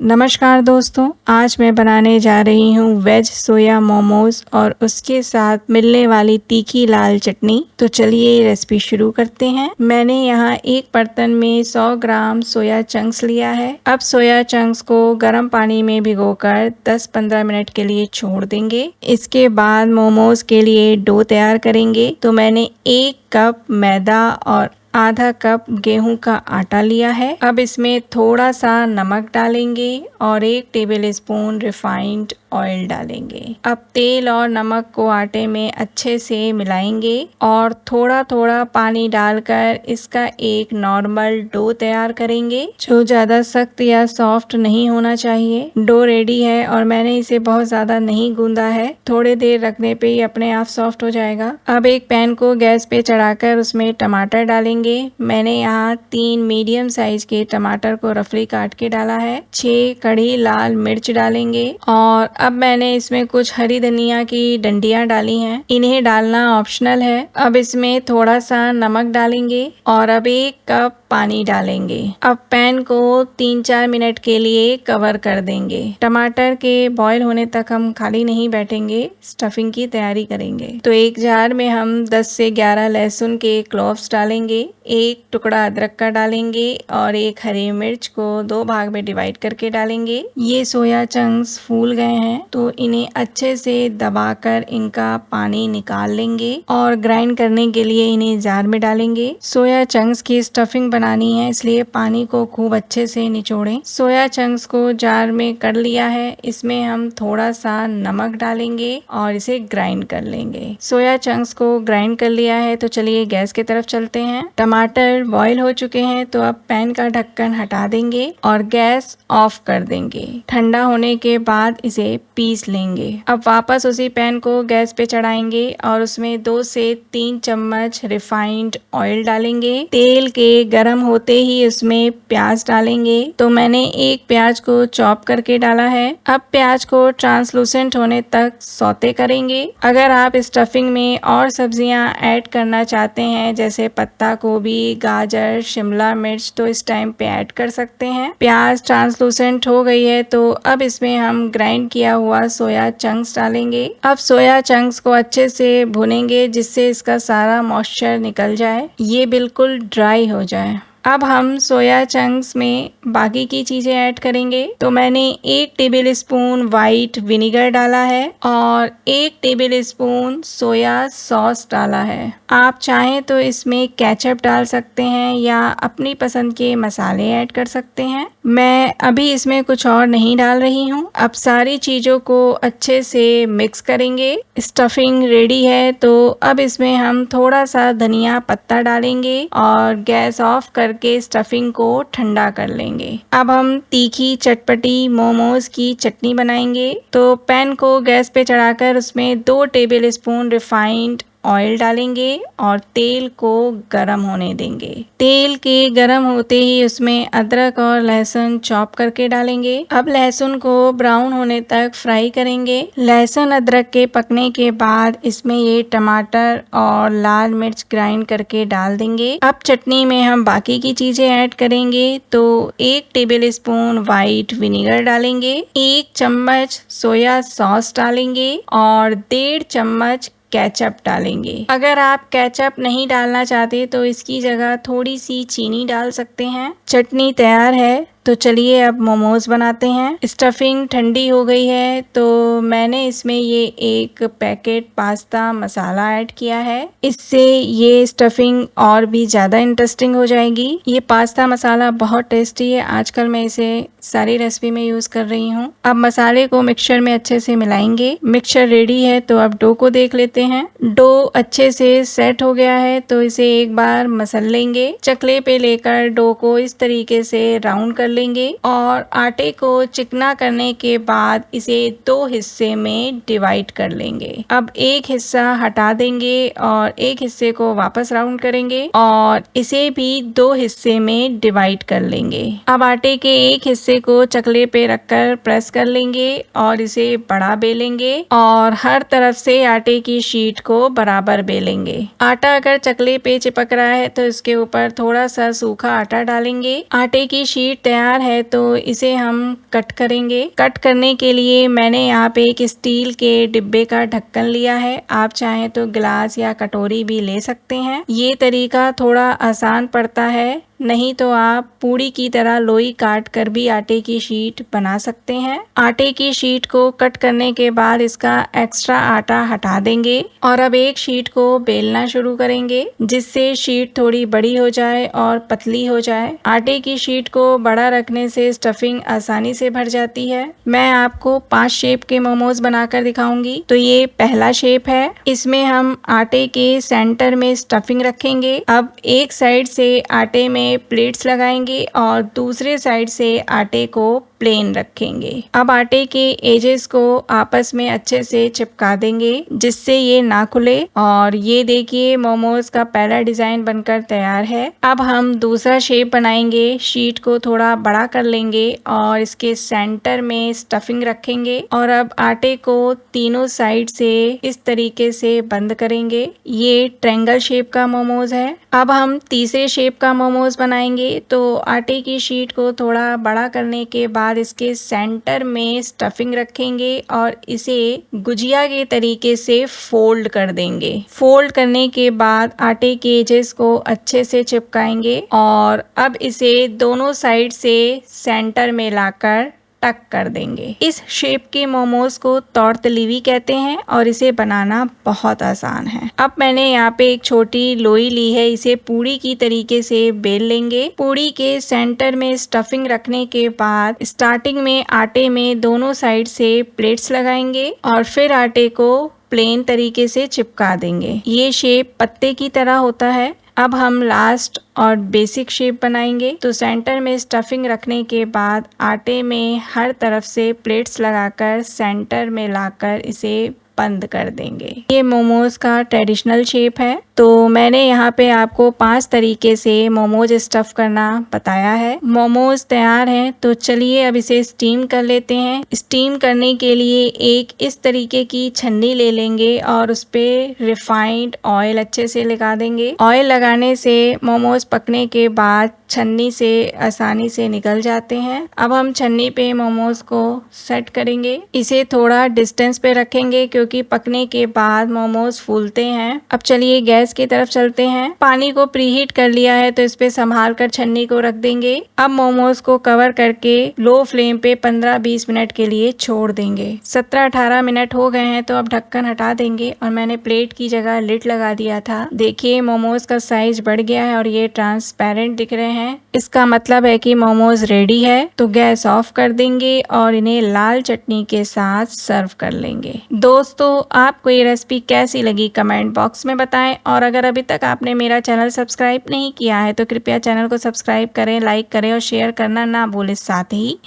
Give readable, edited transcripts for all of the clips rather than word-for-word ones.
नमस्कार दोस्तों, आज मैं बनाने जा रही हूँ वेज सोया मोमोज और उसके साथ मिलने वाली तीखी लाल चटनी। तो चलिए रेसिपी शुरू करते हैं। मैंने यहाँ एक बर्तन में 100 ग्राम सोया चंक्स लिया है। अब सोया चंक्स को गर्म पानी में भिगोकर 10-15 मिनट के लिए छोड़ देंगे। इसके बाद मोमोज के लिए डो तैयार करेंगे। तो मैंने 1 कप मैदा और आधा कप गेहूं का आटा लिया है। अब इसमें थोड़ा सा नमक डालेंगे और 1 टेबल स्पून रिफाइंड ऑयल डालेंगे। अब तेल और नमक को आटे में अच्छे से मिलाएंगे और थोड़ा थोड़ा पानी डालकर इसका एक नॉर्मल डो तैयार करेंगे जो ज़्यादा सख्त या सॉफ्ट नहीं होना चाहिए। डो रेडी है और मैंने इसे बहुत ज़्यादा नहीं गूंदा है, थोड़ी देर रखने पे ही अपने आप सॉफ्ट हो जाएगा। अब एक पैन को गैस पे चढ़ाकर उसमें टमाटर डालेंगे। मैंने यहाँ 3 मीडियम साइज के टमाटर को रफली काट के डाला है। 6 कड़ी लाल मिर्च डालेंगे और अब मैंने इसमें कुछ हरी धनिया की डंडियां डाली हैं, इन्हें डालना ऑप्शनल है। अब इसमें थोड़ा सा नमक डालेंगे और अब 1 कप पानी डालेंगे। अब पैन को 3-4 मिनट के लिए कवर कर देंगे। टमाटर के बॉईल होने तक हम खाली नहीं बैठेंगे, स्टफिंग की तैयारी करेंगे। तो एक जार में हम 10 से 11 लहसुन के क्लोव्स डालेंगे, 1 टुकड़ा अदरक का डालेंगे और 1 हरी मिर्च को 2 भाग में डिवाइड करके डालेंगे। ये सोया चंक्स फूल गए हैं तो इन्हें अच्छे से दबाकर इनका पानी निकाल लेंगे और ग्राइंड करने के लिए इन्हें जार में डालेंगे। सोया चंक्स की स्टफिंग बनानी है, इसलिए पानी को खूब अच्छे से निचोड़ें। सोया चंक्स को जार में कर लिया है, इसमें हम थोड़ा सा नमक डालेंगे और इसे ग्राइंड कर लेंगे। सोया चंक्स को ग्राइंड कर लिया है तो चलिए गैस की तरफ चलते हैं। टमाटर बॉईल हो चुके हैं तो अब पैन का ढक्कन हटा देंगे और गैस ऑफ कर देंगे। ठंडा होने के बाद इसे पीस लेंगे। अब वापस उसी पैन को गैस पे चढ़ाएंगे और उसमें 2 से 3 चम्मच रिफाइंड ऑयल डालेंगे। तेल के गर्म होते ही उसमें प्याज डालेंगे। तो मैंने 1 प्याज को चॉप करके डाला है। अब प्याज को ट्रांसलूसेंट होने तक सौते करेंगे। अगर आप स्टफिंग में और सब्जियां ऐड करना चाहते हैं जैसे पत्ता गोभी, गाजर, शिमला मिर्च तो इस टाइम पे ऐड कर सकते हैं। प्याज ट्रांसलूसेंट हो गई है तो अब इसमें हम ग्राइंड किया हुआ सोया चंक्स डालेंगे। अब सोया चंक्स को अच्छे से भुनेंगे जिससे इसका सारा मॉइस्चर निकल जाए, ये बिल्कुल ड्राई हो जाए। अब हम सोया चंक्स में बाकी की चीजें ऐड करेंगे। तो मैंने 1 टेबल स्पून व्हाइट विनेगर डाला है और 1 टेबल स्पून सोया सॉस डाला है। आप चाहें तो इसमें केचप डाल सकते हैं या अपनी पसंद के मसाले ऐड कर सकते हैं। मैं अभी इसमें कुछ और नहीं डाल रही हूँ। अब सारी चीजों को अच्छे से मिक्स करेंगे। स्टफिंग रेडी है तो अब इसमें हम थोड़ा सा धनिया पत्ता डालेंगे और गैस ऑफ करके स्टफिंग को ठंडा कर लेंगे। अब हम तीखी चटपटी मोमोज की चटनी बनाएंगे। तो पैन को गैस पे चढ़ाकर उसमें 2 टेबल स्पून रिफाइंड ऑयल डालेंगे और तेल को गरम होने देंगे। तेल के गरम होते ही उसमें अदरक और लहसुन चॉप करके डालेंगे। अब लहसुन को ब्राउन होने तक फ्राई करेंगे। लहसुन अदरक के पकने के बाद इसमें ये टमाटर और लाल मिर्च ग्राइंड करके डाल देंगे। अब चटनी में हम बाकी की चीजें ऐड करेंगे। तो 1 टेबल स्पून व्हाइट विनेगर डालेंगे, 1 चम्मच सोया सॉस डालेंगे और 1.5 चम्मच केचप डालेंगे। अगर आप केचप नहीं डालना चाहते तो इसकी जगह थोड़ी सी चीनी डाल सकते हैं। चटनी तैयार है तो चलिए अब मोमोज बनाते हैं। स्टफिंग ठंडी हो गई है तो मैंने इसमें ये 1 पैकेट पास्ता मसाला ऐड किया है। इससे ये स्टफिंग और भी ज़्यादा इंटरेस्टिंग हो जाएगी। ये पास्ता मसाला बहुत टेस्टी है, आजकल मैं इसे सारी रेसिपी में यूज़ कर रही हूँ। अब मसाले को मिक्सचर में अच्छे से मिलाएंगे। मिक्सचर रेडी है तो अब डो को देख लेते हैं। डो अच्छे से सेट हो गया है तो इसे एक बार मसल लेंगे। चकले पे लेकर डो को इस तरीके से राउंड कर लेंगे और आटे को चिकना करने के बाद इसे 2 हिस्से में डिवाइड कर लेंगे। अब एक हिस्सा हटा देंगे और एक हिस्से को वापस राउंड करेंगे और इसे भी 2 हिस्से में डिवाइड कर लेंगे। अब आटे के एक हिस्से को चकले पे रखकर प्रेस कर लेंगे और इसे बड़ा बेलेंगे और हर तरफ से आटे की शीट को बराबर बेलेंगे। आटा अगर चकले पे चिपक रहा है तो इसके ऊपर थोड़ा सा सूखा आटा डालेंगे। आटे की शीट तैयार तैयार है तो इसे हम कट करेंगे। कट करने के लिए मैंने यहाँ पे एक स्टील के डिब्बे का ढक्कन लिया है। आप चाहें तो गिलास या कटोरी भी ले सकते हैं। ये तरीका थोड़ा आसान पड़ता है, नहीं तो आप पूड़ी की तरह लोई काट कर भी आटे की शीट बना सकते हैं। आटे की शीट को कट करने के बाद इसका एक्स्ट्रा आटा हटा देंगे और अब एक शीट को बेलना शुरू करेंगे, जिससे शीट थोड़ी बड़ी हो जाए और पतली हो जाए। आटे की शीट को बड़ा रखने से स्टफिंग आसानी से भर जाती है। मैं आपको 5 शेप के मोमोज बनाकर दिखाऊंगी। तो ये पहला शेप है। इसमें हम आटे के सेंटर में स्टफिंग रखेंगे। अब एक साइड से आटे में प्लेट्स लगाएंगे और दूसरे साइड से आटे को प्लेन रखेंगे। अब आटे के एजेस को आपस में अच्छे से चिपका देंगे, जिससे ये ना खुले। और ये देखिए मोमोज का पहला डिजाइन बनकर तैयार है। अब हम दूसरा शेप बनाएंगे। शीट को थोड़ा बड़ा कर लेंगे और इसके सेंटर में स्टफिंग रखेंगे और अब आटे को तीनों साइड से इस तरीके से बंद करेंगे। ये ट्रायंगल शेप का मोमोज है। अब हम तीसरे शेप का मोमोज बनाएंगे। तो आटे की शीट को थोड़ा बड़ा करने के बाद इसके सेंटर में स्टफिंग रखेंगे और इसे गुजिया के तरीके से फोल्ड कर देंगे। फोल्ड करने के बाद आटे के एजेस को अच्छे से चिपकाएंगे और अब इसे दोनों साइड से सेंटर में लाकर टक कर देंगे। इस शेप के मोमोज को तौर तलीवी कहते हैं और इसे बनाना बहुत आसान है। अब मैंने यहाँ पे एक छोटी लोई ली है। इसे पूड़ी की तरीके से बेल लेंगे। पूड़ी के सेंटर में स्टफिंग रखने के बाद स्टार्टिंग में आटे में दोनों साइड से प्लेट्स लगाएंगे और फिर आटे को प्लेन तरीके से चिपका देंगे। ये शेप पत्ते की तरह होता है। अब हम लास्ट और बेसिक शेप बनाएंगे। तो सेंटर में स्टफिंग रखने के बाद आटे में हर तरफ से प्लेट्स लगाकर सेंटर में लाकर इसे बंद कर देंगे। ये मोमोज का ट्रेडिशनल शेप है। तो मैंने यहाँ पे आपको 5 तरीके से मोमोज स्टफ करना बताया है। मोमोज तैयार हैं, तो चलिए अब इसे स्टीम कर लेते हैं। स्टीम करने के लिए एक इस तरीके की छन्नी ले लेंगे और उस पे रिफाइंड ऑयल अच्छे से लगा देंगे। ऑयल लगाने से मोमोज पकने के बाद छन्नी से आसानी से निकल जाते हैं। अब हम छन्नी पे मोमोज को सेट करेंगे। इसे थोड़ा डिस्टेंस पे रखेंगे क्योंकि पकने के बाद मोमोज फूलते हैं। अब चलिए गैस की तरफ चलते हैं। पानी को प्रीहीट कर लिया है तो इस पे संभाल कर छन्नी को रख देंगे। अब मोमोज को कवर करके लो फ्लेम पे 15-20 मिनट के लिए छोड़ देंगे। 17-18 मिनट हो गए हैं तो अब ढक्कन हटा देंगे और मैंने प्लेट की जगह लिड लगा दिया था। देखिए मोमोज का साइज बढ़ गया है और ये ट्रांसपेरेंट दिख रहे हैं। इसका मतलब है कि मोमोज रेडी है। तो गैस ऑफ कर देंगे और इन्हें लाल चटनी के साथ सर्व कर लेंगे। दोस्तों आपको ये रेसिपी कैसी लगी कमेंट बॉक्स में बताएं और अगर अभी तक आपने मेरा चैनल सब्सक्राइब नहीं किया है तो कृपया चैनल को सब्सक्राइब करें, लाइक करें और शेयर करना ना भूलें। साथ ही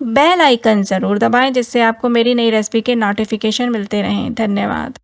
बेल आइकन जरूर दबाएं जिससे आपको मेरी नई रेसिपी के नोटिफिकेशन मिलते रहें। धन्यवाद।